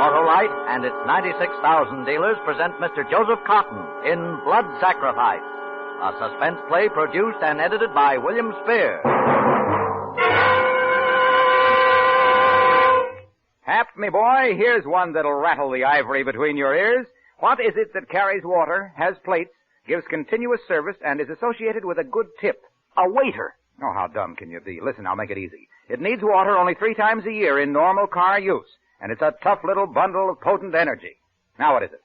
Autolite and its 96,000 dealers present Mr. Joseph Cotton in Blood Sacrifice, a suspense play produced and edited by William Spear. Hap, me boy, here's one that'll rattle the ivory between your ears. What is it that carries water, has plates, gives continuous service, and is associated with a good tip? A waiter. Oh, how dumb can you be? Listen, I'll make it easy. It needs water only 3 times a year in normal car use, and it's a tough little bundle of potent energy. Now what is it?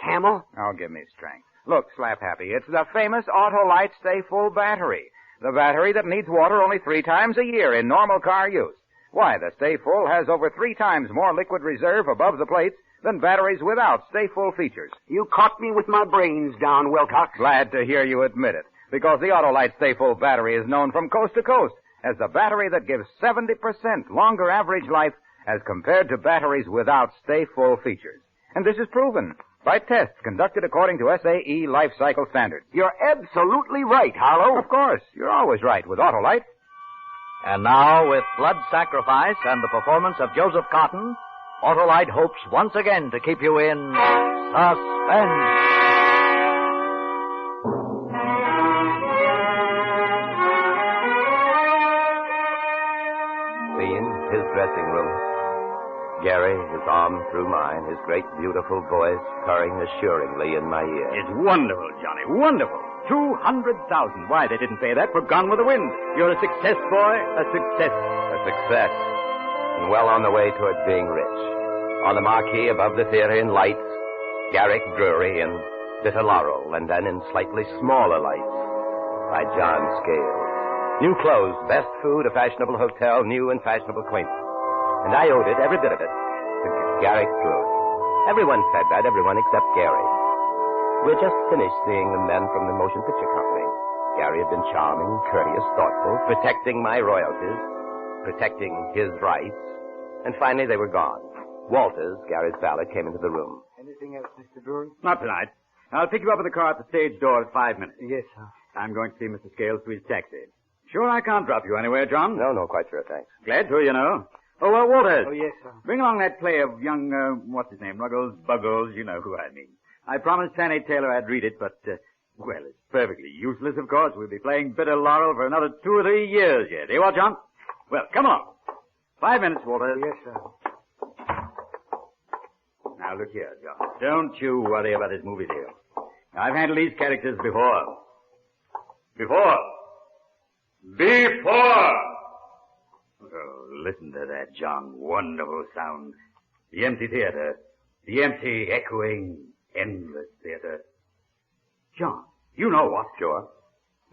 Camel? Oh, give me strength. Look, Slap Happy, it's the famous Autolite Stay Full battery. The battery that needs water only 3 times a year in normal car use. Why, the Stay Full has over 3 times more liquid reserve above the plates than batteries without Stay Full features. You caught me with my brains down, Wilcox. Glad to hear you admit it, because the Autolite Stay Full battery is known from coast to coast as the battery that gives 70% longer average life as compared to batteries without Stay Full features. And this is proven by tests conducted according to SAE life cycle standards. You're absolutely right, Harlow. Of course, you're always right with Autolite. And now, with Blood Sacrifice and the performance of Joseph Cotton, Autolite hopes once again to keep you in suspense. His dressing room. Gary, his arm through mine, his great, beautiful voice purring assuringly in my ear. It's wonderful, Johnny, wonderful. 200,000. Why, they didn't pay that for Gone with the Wind. You're a success, boy, a success. A success. And well on the way toward being rich. On the marquee above the theater in lights, Garrick Drury in Bitter Laurel, and then in slightly smaller lights by John Scales. New clothes, best food, a fashionable hotel, new and fashionable acquaintance. And I owed it, every bit of it, to Garrick Drury. Everyone said that, everyone except Gary. We'd just finished seeing the men from the motion picture company. Gary had been charming, courteous, thoughtful, protecting my royalties, protecting his rights, and finally they were gone. Walters, Gary's valet, came into the room. Anything else, Mr. Drury? Not tonight. I'll pick you up in the car at the stage door in 5 minutes. Yes, sir. I'm going to see Mr. Scales to his taxi. Sure I can't drop you anywhere, John? No, quite sure, thanks. Glad to, you know. Oh, Walters. Oh, yes, sir. Bring along that play of young, what's his name, Ruggles, Buggles, you know who I mean. I promised Fanny Taylor I'd read it, but, well, it's perfectly useless, of course. We'll be playing Bitter Laurel for another 2 or 3 years yet. Eh, what, John? Well, come along. 5 minutes, Walters. Yes, sir. Now, look here, John. Don't you worry about this movie deal. I've handled these characters before. Before! Oh, listen to that, John. Wonderful sound. The empty theater. The empty, echoing, endless theater. John, you know what? Sure.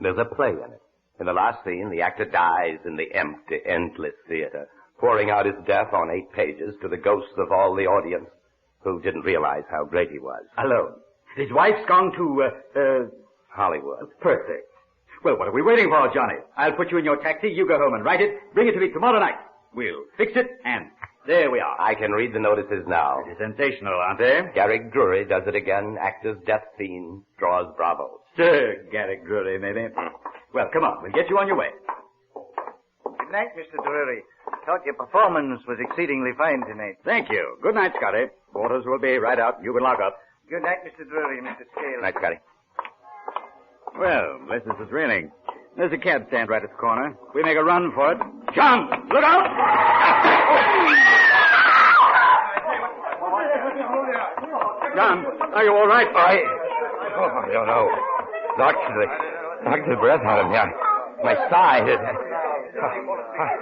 There's a play in it. In the last scene, the actor dies in the empty, endless theater, pouring out his death on 8 pages to the ghosts of all the audience who didn't realize how great he was. Alone. His wife's gone to, Hollywood. Perfect. Well, what are we waiting for, Johnny? I'll put you in your taxi, you go home and write it, bring it to me tomorrow night. We'll fix it, and there we are. I can read the notices now. It is sensational, aren't they? Garrick Drury does it again. Actor's death scene draws bravos. Sir Garrick Drury, maybe. Well, come on, we'll get you on your way. Good night, Mr. Drury. Thought your performance was exceedingly fine tonight. Thank you. Good night, Scotty. Waters will be right out. You can lock up. Good night, Mr. Drury, Mr. Scales. Night, Scotty. Well, this is raining. There's a cab stand right at the corner. We make a run for it. John, look out! John, are you all right? I don't know. Knocked the breath out of me. My side.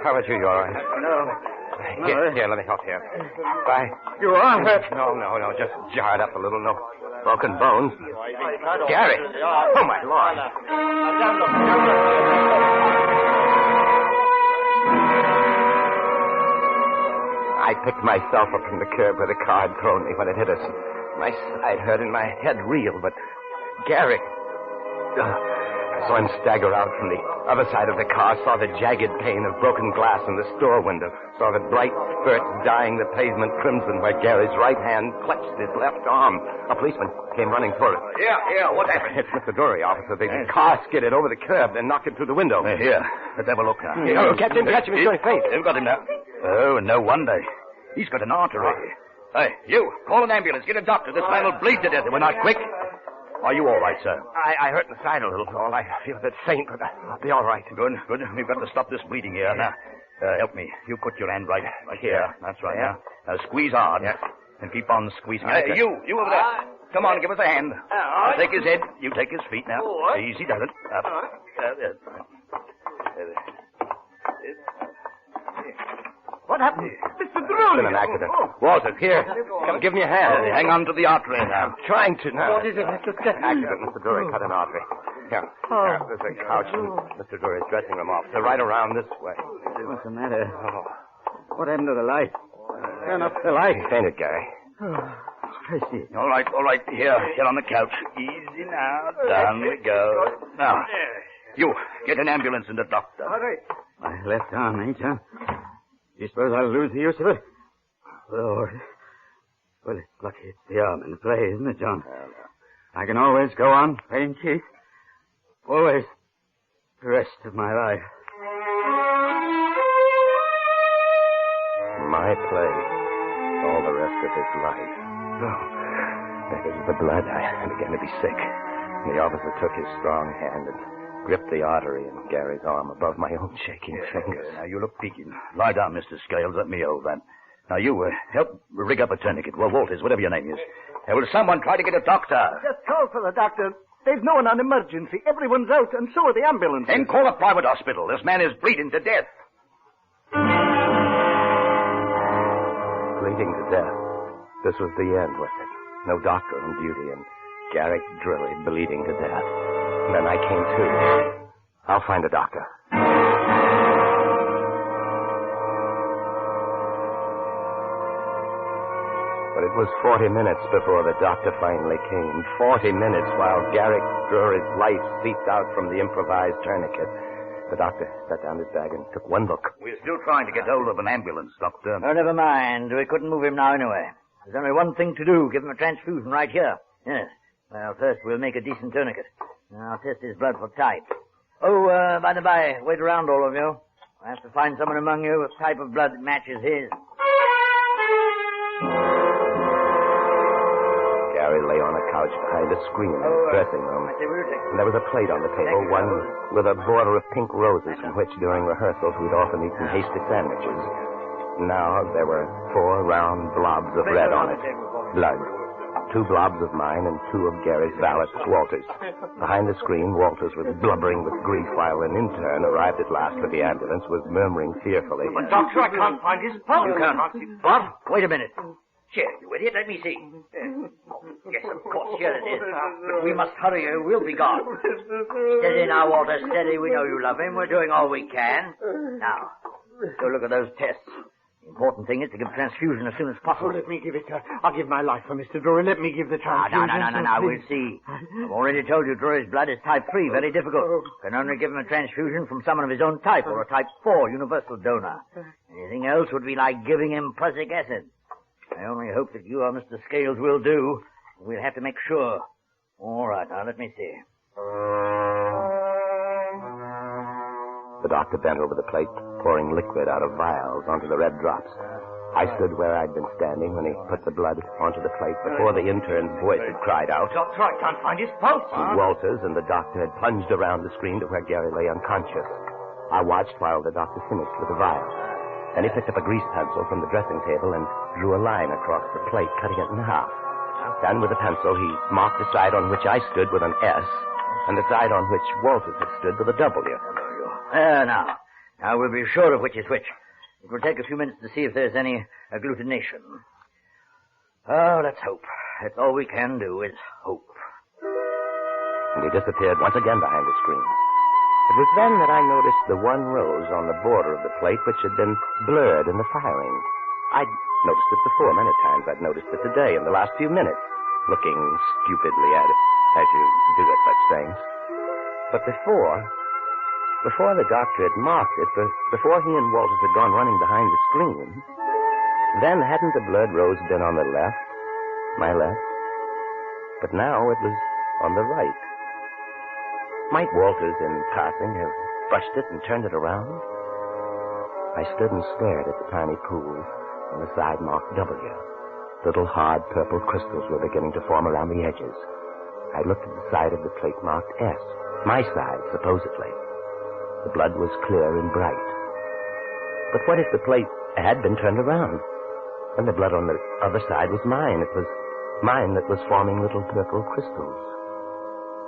How about you? You all right? No. Here, let me help you. Bye. You are hurt. No. Just jarred up a little. No broken bones. Gary. Oh, my Lord. I picked myself up from the curb where the car had thrown me when it hit us. My side hurt and my head reeled, but Gary... I saw him stagger out from the other side of the car, saw the jagged pane of broken glass in the store window, saw the bright spurts dyeing the pavement crimson where Gary's right hand clutched his left arm. A policeman came running toward us. Yeah, what happened? It's Mr. Drury, officer. The car skidded over the curb, then knocked him through the window. Here, let's have a look now. Catch him, he's got him face. They've got him now. Oh, no wonder. He's got an artery. Hey, you, call an ambulance. Get a doctor. This man will bleed to death if we're not quick. Are you all right, sir? I hurt the side a little, Paul. I feel a bit faint, but I'll be all right. Good. We've got to stop this bleeding here. Now, help me. You put your hand right here. That's right. Yeah. Now, squeeze hard. Yeah. And keep on squeezing. You over there. Come on, give us a hand. I'll take his head. You take his feet now. Easy does it. Up. What happened? Mr. It's Drury. been an accident. Walters, here. Come, give me a hand. Hang on to the artery now. I'm trying to now. What is it, Mr. Stephen? Accident. Mr. Drury cut an artery. Here. There's a couch in Mr. Drury's dressing room office. Right around this way. What's the matter? What happened to the light? Turn up the light. He fainted, Gary. I see. All right. Here on the couch. Easy now. Down we go. Now, you, get an ambulance and a doctor. All right. My left arm, ain't you? You suppose I'll lose the use of it? Lord. Well, it's lucky it's the arm in play, isn't it, John? I can always go on playing cheat. Always. The rest of my life. My place. All the rest of his life. Oh, that is the blood. I began to be sick. The officer took his strong hand and gripped the artery in Gary's arm above my own shaking fingers. Now, you look peaking. Lie down, Mr. Scales. Let me hold that. Now, you, help rig up a tourniquet. Well, Walters, whatever your name is. Will someone try to get a doctor? Just call for the doctor. There's no one on emergency. Everyone's out, and so are the ambulances. Then call a private hospital. This man is bleeding to death. Bleeding to death. This was the end, was it? No doctor on duty, and Garrick Drury bleeding to death. And then I came to. I'll find a doctor. But it was 40 minutes before the doctor finally came. 40 minutes while Garrick Drury's life seeped out from the improvised tourniquet. The doctor set down his bag and took one look. We're still trying to get hold of an ambulance, Doctor. Oh, never mind. We couldn't move him now anyway. There's only one thing to do. Give him a transfusion right here. Yes. Well, first we'll make a decent tourniquet. I'll test his blood for type. Oh, by the by, wait around, all of you. I have to find someone among you with type of blood that matches his. Gary lay on a couch behind a screen in his dressing room. And there was a plate on the table, one with a border of pink roses from which, during rehearsals, we'd often eaten hasty sandwiches. Now there were 4 round blobs of red on it. Blood. 2 blobs of mine and 2 of Gary's valet, Walters. Behind the screen, Walters was blubbering with grief while an intern, arrived at last with the ambulance, was murmuring fearfully. But, Doctor, I can't find his pulse. You can't. What? Wait a minute. Here, you idiot, let me see. Yes, of course, here it is. But we must hurry or we'll be gone. Steady now, Walter, steady. We know you love him. We're doing all we can. Now, go look at those tests. The important thing is to give transfusion as soon as possible. Let me give it. I'll give my life for Mr. Drury. Let me give the transfusion. No. We'll see. I've already told you Drury's blood is type 3, very difficult. Can only give him a transfusion from someone of his own type or a type 4 universal donor. Anything else would be like giving him prussic acid. I only hope that you or Mr. Scales will do. We'll have to make sure. All right, now let me see. The doctor bent over the plate, pouring liquid out of vials onto the red drops. I stood where I'd been standing when he put the blood onto the plate before the intern's voice had cried out. Doctor, I can't find his pulse. Walters and the doctor had plunged around the screen to where Gary lay unconscious. I watched while the doctor finished with the vial. Then he picked up a grease pencil from the dressing table and drew a line across the plate, cutting it in half. Then with the pencil, he marked the side on which I stood with an S, and the side on which Walters had stood with a W. Now we'll be sure of which is which. It will take a few minutes to see if there's any agglutination. Oh, let's hope. That's all we can do is hope. And he disappeared once again behind the screen. It was then that I noticed the one rose on the border of the plate which had been blurred in the firing. I'd noticed it before many times. I'd noticed it today in the last few minutes, looking stupidly at it, as you do at such things. But before the doctor had marked it, before he and Walters had gone running behind the screen, then hadn't the blood rose been on the left, my left? But now it was on the right. Might Walters, in passing, have brushed it and turned it around? I stood and stared at the tiny pool on the side marked W. Little hard purple crystals were beginning to form around the edges. I looked at the side of the plate marked S. My side, supposedly. The blood was clear and bright. But what if the plate had been turned around? And the blood on the other side was mine. It was mine that was forming little purple crystals.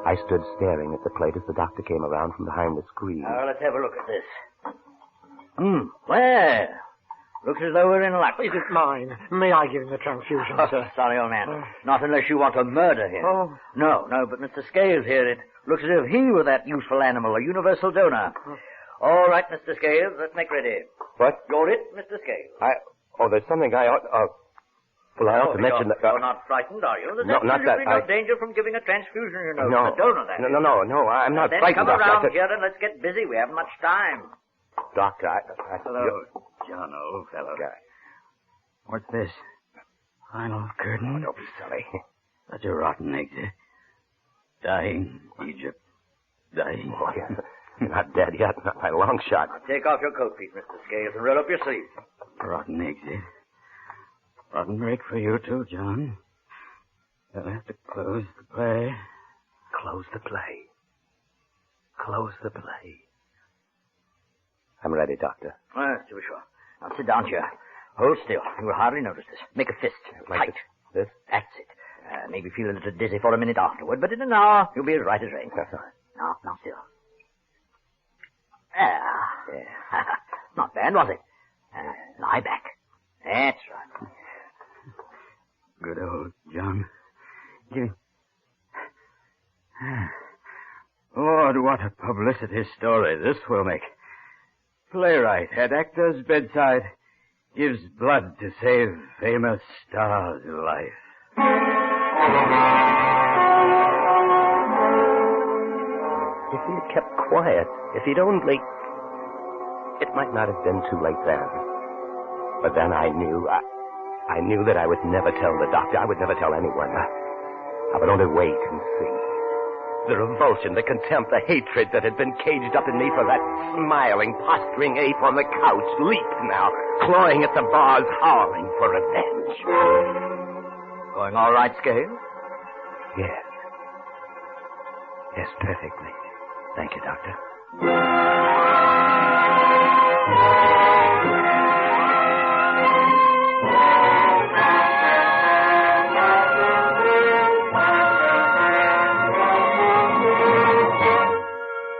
I stood staring at the plate as the doctor came around from behind the screen. Now, let's have a look at this. Well, looks as though we're in luck. Is it mine? May I give him the transfusion, sir? Sorry, old man. Not unless you want to murder him. Oh. No, but Mr. Scales here, it looks as if he were that useful animal, a universal donor. All right, Mr. Scales, let's make ready. What? You're it, Mr. Scales. There's something I ought... Well, I ought to mention that... You're not frightened, are you? There's No, not that. no danger from giving a transfusion, you know. No. The donor, that is. No, I'm not Then frightened, come around Doctor. here and let's get busy. We haven't much time. Doctor, Hello, John, old fellow. What's this? Final curtain? Don't be silly. Such a rotten exit. Dying, Egypt. Dying. Oh, you're not dead yet, not by a long shot. Take off your coat, Pete, Mr. Scales, and roll up your sleeves. Rotten exit. Rotten break for you too, John. You'll have to close the play. Close the play. Close the play. I'm ready, Doctor. To be sure. Now sit down here. Hold still. You will hardly notice this. Make a fist. Like Tight. this? That's it. Maybe feel a little dizzy for a minute afterward, but in an hour, you'll be as right as rain. Now still. Yeah. Not bad, was it? Lie back. That's right. Good old John. Give me... Lord, what a publicity story this will make. Playwright at actor's bedside gives blood to save famous star's life. If he'd kept quiet, if he'd only... It might not have been too late then. But then I knew that I would never tell the doctor. I would never tell anyone. I would only wait and see. The revulsion, the contempt, the hatred that had been caged up in me for that smiling, posturing ape on the couch leaped now, clawing at the bars, howling for revenge. Going all right, Scales? Yes. Yes, perfectly. Thank you, Doctor.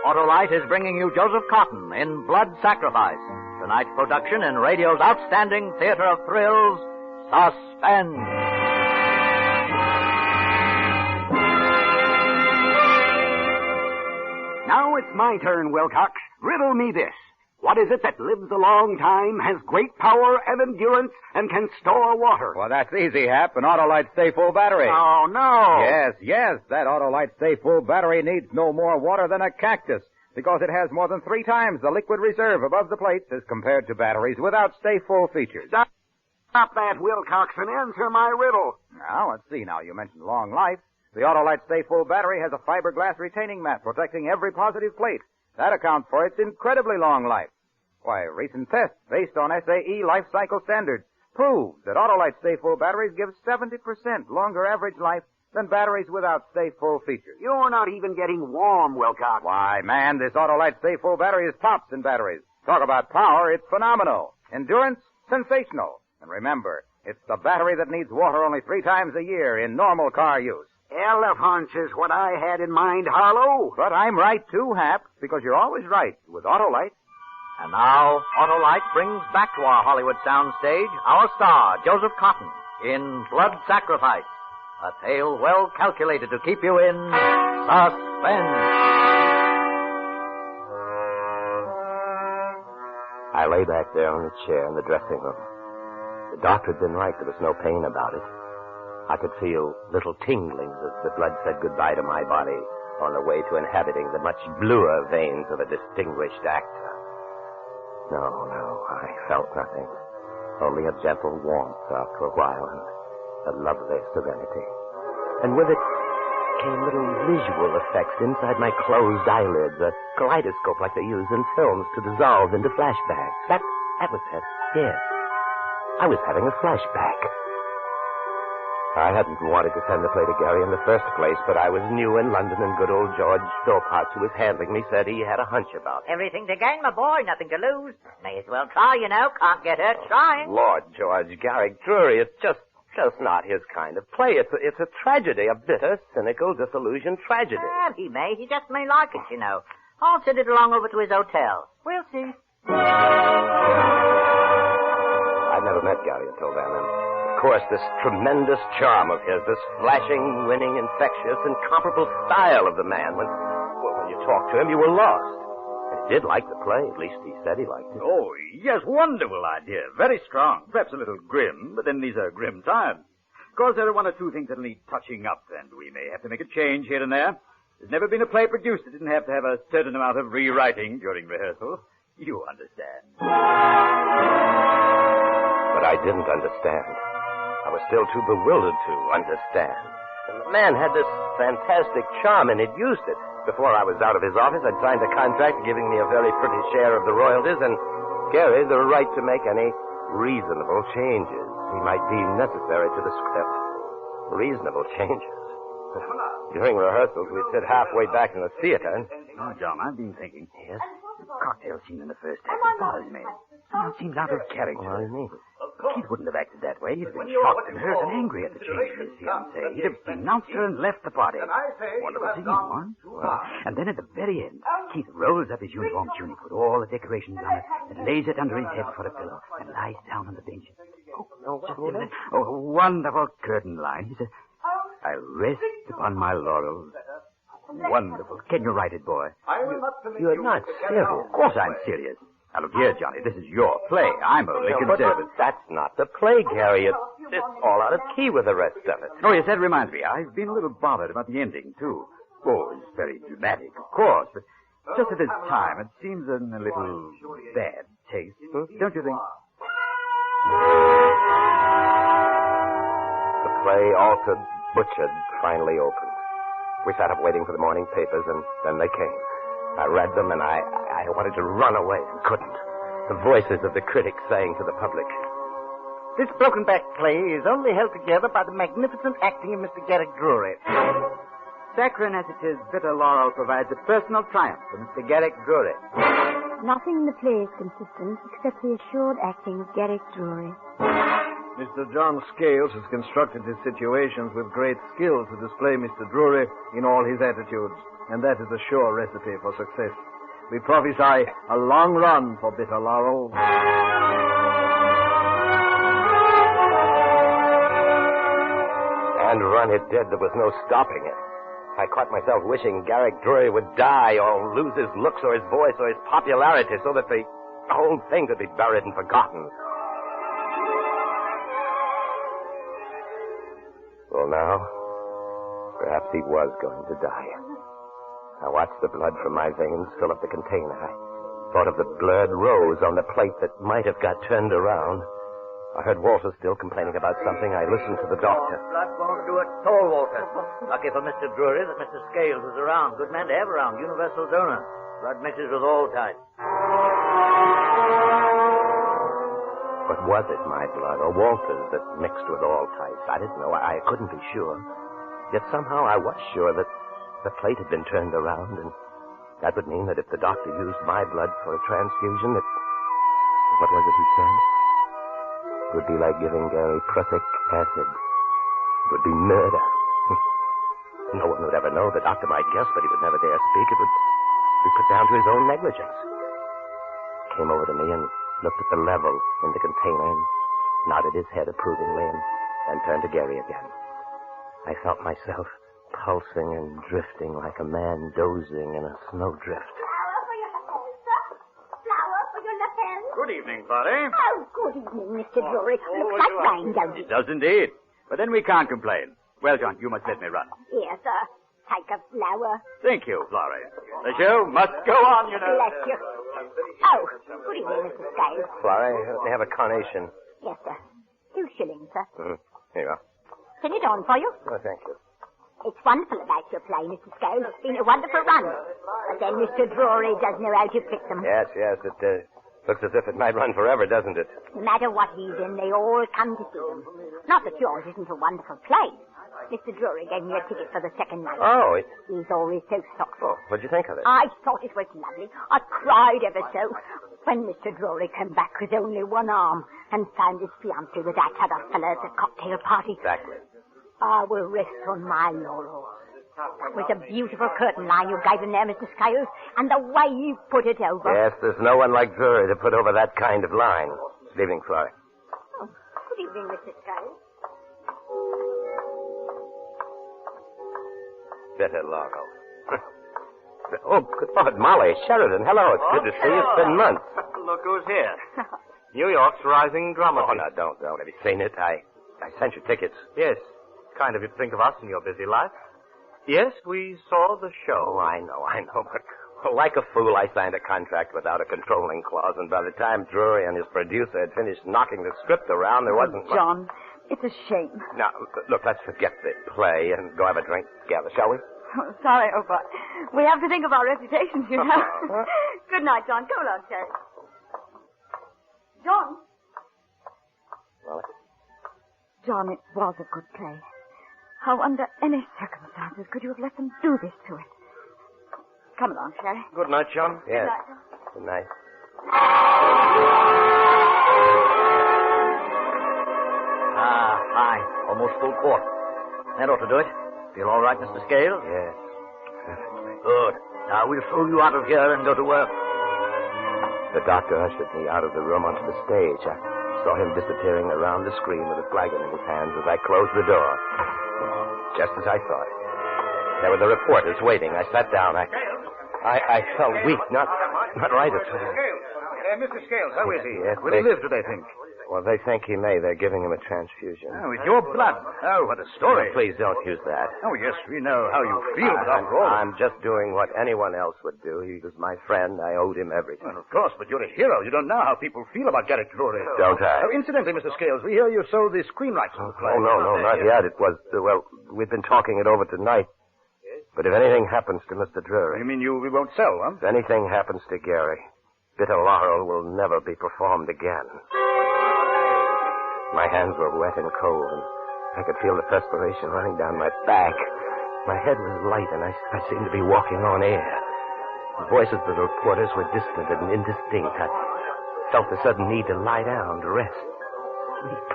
Autolite is bringing you Joseph Cotton in Blood Sacrifice, tonight's production in radio's outstanding theater of thrills, Suspense. Now it's my turn, Wilcox. Riddle me this. What is it that lives a long time, has great power and endurance, and can store water? Well, that's easy, Hap. An Autolite Stay Full battery. Oh, no. Yes. That Autolite Stay Full battery needs no more water than a cactus because it has more than 3 times the liquid reserve above the plates as compared to batteries without Stay Full features. Stop that, Wilcox, and answer my riddle. Now, let's see. Now, you mentioned long life. The Autolite Stay Full battery has a fiberglass retaining mat protecting every positive plate. That accounts for its incredibly long life. Why, recent tests based on SAE life cycle standards prove that Autolite Stay Full batteries give 70% longer average life than batteries without Stay Full features. You're not even getting warm, Wilcox. Why, man, this Autolite Stay Full battery is tops in batteries. Talk about power, it's phenomenal. Endurance, sensational. And remember, it's the battery that needs water only 3 times a year in normal car use. Elephants is what I had in mind, Harlow. But I'm right, too, Hap, because you're always right with Autolite. And now, Autolite brings back to our Hollywood soundstage our star, Joseph Cotton, in Blood Sacrifice, a tale well calculated to keep you in suspense. I lay back there on the chair in the dressing room. The doctor had been right. There was no pain about it. I could feel little tinglings as the blood said goodbye to my body on the way to inhabiting the much bluer veins of a distinguished actor. No, I felt nothing. Only a gentle warmth after a while and a lovely serenity. And with it came little visual effects inside my closed eyelids, a kaleidoscope like they use in films to dissolve into flashbacks. That was it. Yes. I was having a flashback. I hadn't wanted to send the play to Gary in the first place, but I was new in London, and good old George Philpotts, who was handling me, said he had a hunch about it. Everything to gain, my boy. Nothing to lose. May as well try, you know. Can't get hurt trying. Lord, George, Garrick Drury, it's just not his kind of play. It's a tragedy, a bitter, cynical, disillusioned tragedy. Well, he just may like it, you know. I'll send it along over to his hotel. We'll see. I'd never met Gary until then, and of course, this tremendous charm of his, this flashing, winning, infectious, incomparable style of the man, when you talked to him, you were lost. And he did like the play. At least he said he liked it. Oh, yes, wonderful idea. Very strong. Perhaps a little grim, but then these are grim times. Of course, there are one or two things that need touching up, and we may have to make a change here and there. There's never been a play produced that didn't have to have a certain amount of rewriting during rehearsal. You understand. But I didn't understand. I was still too bewildered to understand. And the man had this fantastic charm, and he'd used it. Before I was out of his office, I'd signed a contract giving me a very pretty share of the royalties, and Gary the right to make any reasonable changes he might deem necessary to the script. Reasonable changes. During rehearsals, we'd sit halfway back in the theater, and... Oh, John, I've been thinking. Yes? The cocktail scene in the first act bothers me. It seems out of character. What do you mean? Keith wouldn't have acted that way. He'd have been shocked and hurt and angry at the change in his fiancée. He'd have denounced her and left the party. Wonderful scene, huh? Well, and then at the very end, Keith rolls up his uniform tunic with all the decorations on it and lays it under his head for a pillow and lies down on the bench. Oh, a wonderful curtain line. He says, I rest upon my laurels. Wonderful. Can you write it, boy? You're not serious. Of course I'm serious. Now, look here, Johnny. This is your play. I'm only conservative. But that's not the play, Gary. It's all out of key with the rest of it. Oh, yes, that reminds me. I've been a little bothered about the ending, too. Oh, it's very dramatic, of course, but just at this time, it seems in a little bad taste. Don't you think? The play, altered, butchered, finally opened. We sat up waiting for the morning papers, and then they came. I read them, and I wanted to run away and couldn't. The voices of the critics saying to the public, This broken-back play is only held together by the magnificent acting of Mr. Garrick Drury. Saccharine as it is, bitter laurel provides a personal triumph for Mr. Garrick Drury. Nothing in the play is consistent except the assured acting of Garrick Drury. Mr. John Scales has constructed his situations with great skill to display Mr. Drury in all his attitudes, and that is a sure recipe for success. We prophesy a long run for bitter laurel. And run it did. There was no stopping it. I caught myself wishing Garrick Drury would die or lose his looks or his voice or his popularity so that the whole thing could be buried and forgotten. Well, now, perhaps he was going to die. I watched the blood from my veins fill up the container. I thought of the blurred rose on the plate that might have got turned around. I heard Walter still complaining about something. I listened to the doctor. Blood won't do it at all, Walter. Lucky for Mr. Drury that Mr. Scales is around. Good man to have around. Universal donor. Blood mixes with all types. But was it my blood or Walter's that mixed with all types? I didn't know. I couldn't be sure. Yet somehow I was sure that the plate had been turned around, and that would mean that if the doctor used my blood for a transfusion, it... What was it he said? It would be like giving Gary prussic acid. It would be murder. No one would ever know. The doctor might guess, but he would never dare speak. It would be put down to his own negligence. He came over to me and looked at the level in the container and nodded his head approvingly and turned to Gary again. I felt myself pulsing and drifting like a man dozing in a snowdrift. Flower for your lapel, sir. Flower for your lapel. Good evening, Florrie. Oh, good evening, Mr. Drury. Looks like rain, don't it? It does indeed. But then we can't complain. Well, John, you must let me run. Here, sir. Take a flower. Thank you, Florrie. The show must go on, you know. Bless you. Oh, good evening, Mr. Scales. Florrie, let me have a carnation. Yes, sir. 2 shillings, sir. Here you are. Send it on for you. Oh, thank you. It's wonderful about your play, Mr. Scales. It's been a wonderful run. But then Mr. Drury does know how to pick them. Yes. Looks as if it might run forever, doesn't it? No matter what he's in, they all come to see him. Not that yours isn't a wonderful play. Mr. Drury gave me a ticket for the second night. Oh, He's always so thoughtful. Oh, what'd you think of it? I thought it was lovely. I cried ever so when Mr. Drury came back with only one arm and found his fiancée with that other fellow at the cocktail party. Exactly. I will rest on my laurels. That was a beautiful curtain line you gave him there, Mr. Scales, and the way you put it over. Yes, there's no one like Drury to put over that kind of line. Good evening, Florrie. Oh, good evening, Mr. Scales. Bitter Laurel. Oh, good Lord, Molly, Sheridan, hello. It's good to see you. It's been months. Look who's here. New York's rising drama. Oh, no, don't. Have you seen it? I sent you tickets. Yes. Kind of you to think of us in your busy life. Yes, we saw the show. Oh, I know. But like a fool, I signed a contract without a controlling clause, and by the time Drury and his producer had finished knocking the script around, there wasn't much. John, it's a shame. Now, look, let's forget the play and go have a drink together, shall we? Oh, sorry, Opa. We have to think of our reputations, you know. Good night, John. Come along, Terry. John. Well, John, it was a good play. How under any circumstances could you have let them do this to it? Come along, Sherry. Good night, John. yes. Good night, John. Good night. Hi. Almost full court. That ought to do it. Feel all right, Mr. Scales? Yes. Good. Now, we'll throw you out of here and go to work. The doctor ushered me out of the room onto the stage. I saw him disappearing around the screen with a flagon in his hands as I closed the door. Just as I thought. There were the reporters waiting. I sat down. I felt weak, not right at all. Mr. Scales, how is he? Yes, Will he live, do they think? Well, they think he may. They're giving him a transfusion. Oh, with your blood. Oh, what a story. Please don't use that. Oh, yes, we know how you feel, but after all. I'm just doing what anyone else would do. He was my friend. I owed him everything. Well, of course, but you're a hero. You don't know how people feel about Garrick Drury. Don't I? Oh, incidentally, Mr. Scales, we hear you sold the screen rights to the play. Oh, no, not yet. It was, we've been talking it over tonight. But if anything happens to Mr. Drury... You mean we won't sell, huh? If anything happens to Gary, Bitter Laurel will never be performed again. My hands were wet and cold, and I could feel the perspiration running down my back. My head was light, and I seemed to be walking on air. The voices of the reporters were distant and indistinct. I felt the sudden need to lie down, to rest, sleep.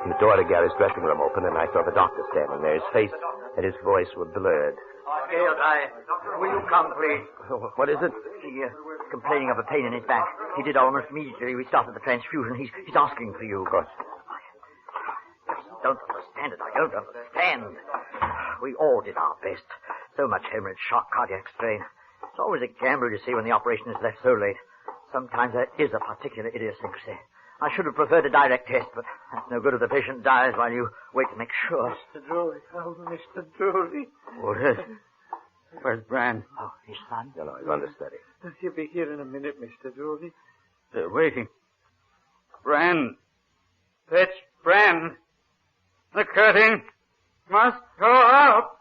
And the door to Gary's dressing room opened, and I saw the doctor standing there. His face and his voice were blurred. Scales, will you come, please? What is it? He's complaining of a pain in his back. He did almost immediately. We started the transfusion. He's asking for you. Of course. I don't understand it. I don't understand. We all did our best. So much hemorrhage, shock, cardiac strain. It's always a gamble, you see, when the operation is left so late. Sometimes there is a particular idiosyncrasy. I should have preferred a direct test, but that's no good if the patient dies while you wait to make sure. Mr. Drury. Oh, Mr. Drury. What is it? Where's Bran? Oh, his son? No, he's understudy. He'll be here in a minute, Mr. Drury. They're waiting. Bran. Fetch Bran. The curtain must go up.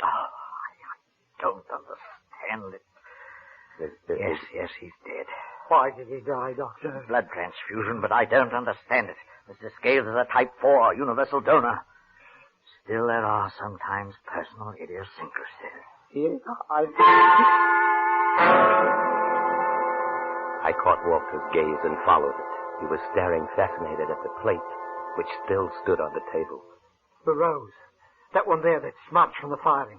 Oh, I don't understand it. Yes, he's dead. Why did he die, Doctor? Blood transfusion, but I don't understand it. Mr. Scales is a type 4 universal donor. Still, there are sometimes personal idiosyncrasies. Yes, I caught Walter's gaze and followed it. He was staring fascinated at the plate, which still stood on the table. The rose. That one there that's smudged from the firing.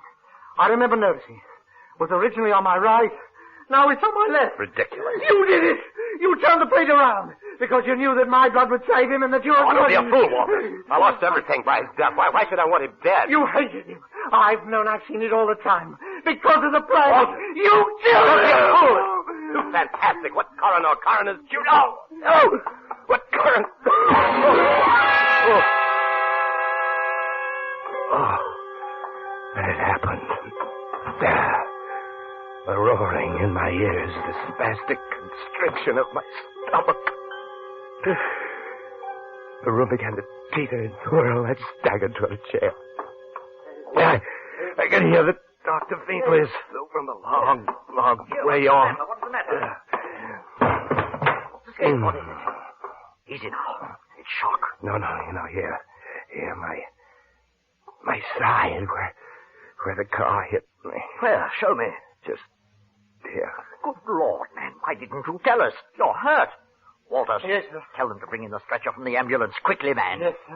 I remember noticing. It was originally on my right. Now it's on my left. Ridiculous. You did it! You turned the plate around because you knew that my blood would save him and that yours Don't be a wouldn't. fool, Walter. I lost everything by his death. Why should I want him dead? You hated him. I've seen it all the time. Because of the play. Walter. You killed Don't be a him! fool. You're fantastic. What coroner's jury? No! What coroner? And it happened. There. The roaring in my ears, the spastic constriction of my stomach. The room began to teeter and twirl. I staggered toward a chair. I could hear the doctor faintly as though from a long, long way off. What's the matter? What is it? Easy now. It's shock. No, here, my side, where the car hit me. Where? Show me. Just here. Good Lord, man. Why didn't you tell us? You're hurt. Walters. Yes, sir. Tell them to bring in the stretcher from the ambulance. Quickly, man. Yes, sir.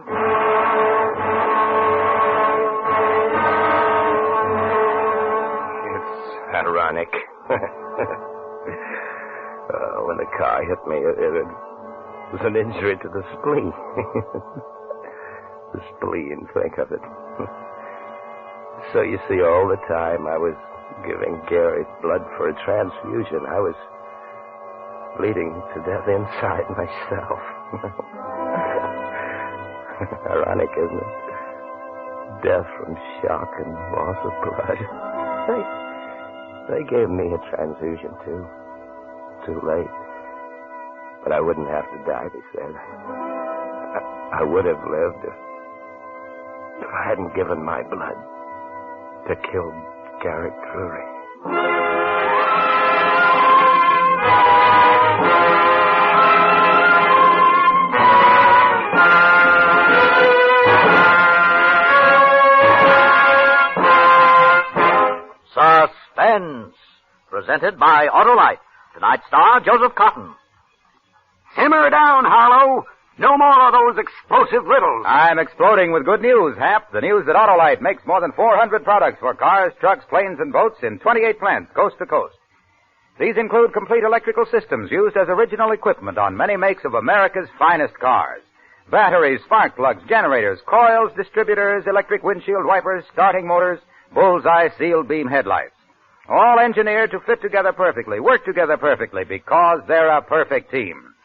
It's ironic. When the car hit me, it was an injury to the spleen. The spleen, think of it. So you see, all the time I was giving Gary blood for a transfusion, I was bleeding to death inside myself. Ironic, isn't it? Death from shock and loss of blood. They gave me a transfusion, too. Too late. But I wouldn't have to die, they said. I would have lived if I hadn't given my blood to kill Garrett Drury. Suspense, presented by Autolite. Tonight's star, Joseph Cotton. Simmer down, Harlow. No more of those explosive riddles. I'm exploding with good news, Hap. The news that Autolite makes more than 400 products for cars, trucks, planes, and boats in 28 plants, coast to coast. These include complete electrical systems used as original equipment on many makes of America's finest cars. Batteries, spark plugs, generators, coils, distributors, electric windshield wipers, starting motors, bullseye sealed beam headlights. All engineered to fit together perfectly, work together perfectly, because they're a perfect team.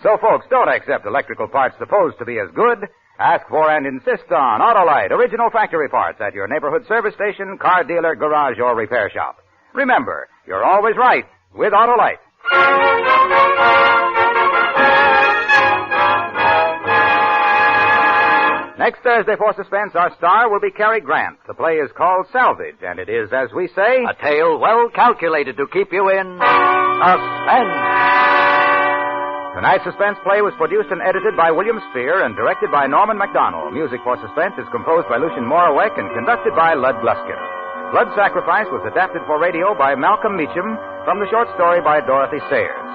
So, folks, don't accept electrical parts supposed to be as good. Ask for and insist on Autolite, original factory parts at your neighborhood service station, car dealer, garage, or repair shop. Remember, you're always right with Autolite. Next Thursday for Suspense, our star will be Cary Grant. The play is called Salvage, and it is, as we say, A tale well calculated to keep you in suspense. Tonight's Suspense play was produced and edited by William Spear and directed by Norman MacDonald. Music for Suspense is composed by Lucien Moraweck and conducted by Lud Gluskin. Blood Sacrifice was adapted for radio by Malcolm Meacham from the short story by Dorothy Sayers.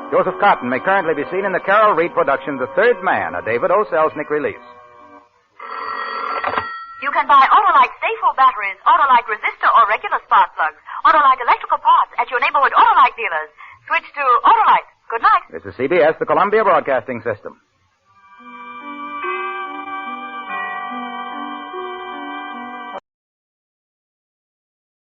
Joseph Cotton may currently be seen in the Carol Reed production, The Third Man, a David O. Selznick release. You can buy Autolite Stayful batteries, Autolite resistor or regular spark plugs, Autolite electrical parts at your neighborhood Autolite dealers. Switch to Autolite. Good night. This is CBS, the Columbia Broadcasting System.